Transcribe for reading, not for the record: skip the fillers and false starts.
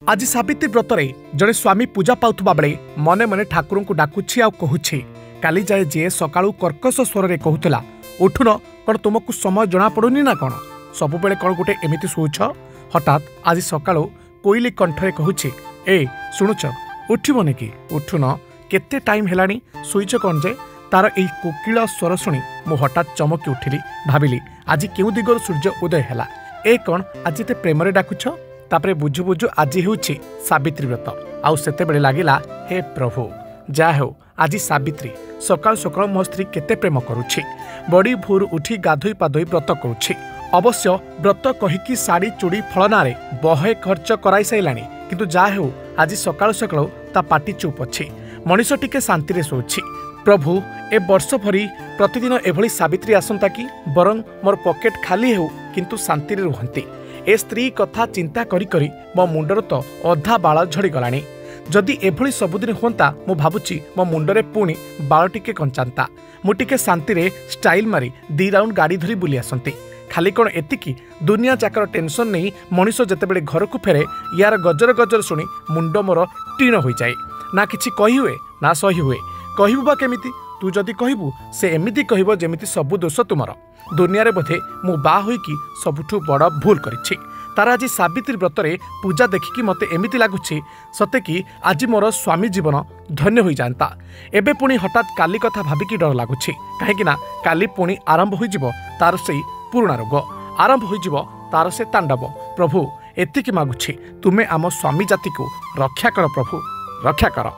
आज सावित्री व्रतरे जड़े स्वामी पूजा पाउथुबा बेले मने मने ठाकुर को डाकुछि आ कहूछि काली जाए जे सकाळु कर्कश स्वर रे कहूतला उठुन कौन तुमको समय जना पड़ुनी ना कौन सब बेले कौन गोटे एमिति शुछ हठात आज सकाळु कोइली कंठरे कहूछि ए शुणुच उठिबने कि उठुन केते टाइम हेलानी शुईच कौन जे तार एही कोकिल स्वर शुणी मु हठात चमकी उठिली भाविली आज केउ दिगर सूर्य उदय हैला ए कौन आज ते प्रेमरे डाकुछ तापरे बुझु बुझु आज हेउछि सावित्री व्रत आउ सेते बेले लागिला हे प्रभु जा हो आज सावित्री सकाल सकाल मो स्त्री केते प्रेम करुछि बड़ी भोर उठी गाधोई पाधोई व्रत करुछि अवश्य व्रत कहिकी साड़ी चूड़ी फलनारे बहे खर्च कराई साइलानी किंतु जा हो आज सकाल सकाल ता पाटी चुप अछि मनीष टिके शांति रे सोछि प्रभु ए वर्ष भरी प्रतिदिन एभली सावित्री आसंता कि बरं मोर पॉकेट खाली हेउ किंतु शांति रे रुहंती ए स्त्री कथा चिंता करी करी मो मुंडर तो अधा बाळ झड़ी गलानी जदि एभली सबुदिन होंता मु भाबुची मो मुंडरे पुणी बाळ टिके कंचांता मु टिके शांति रे स्टाइल मारी 2 राउंड गाड़ी धरी बुली आसंती खाली कौन एतिकी दुनिया जाकर टेंशन नहीं मनीष जेतेबेले घर को फेरे यार गजर गजर शुणी मुंड मोर टीण हो जाए ना किछि कहि हुए ना सही हुए कहबू बा केमिति तू जदि कहबू से एमिति कहबो जेमिति सब दोष तुमर दुनिया रे बोधे मु बा होइकी सबुठु बड़ भूल करिछि तार आज सावित्री व्रतरे पूजा देखिकी मते एमिति लागुछि सते कि आज मोर स्वामी जीवन धन्य होई जानता एबे पुणी हठात काली कथा भाबिकी डर लागुछि काहेकि ना काली पुणी आरंभ होई जिवो तार सेई पुराणा रोग आरंभ होई जिवो तार से तांडव प्रभु एतिकी मागुछि तुमे आम स्वामी जाति को रक्षा कर प्रभु रक्षा कर।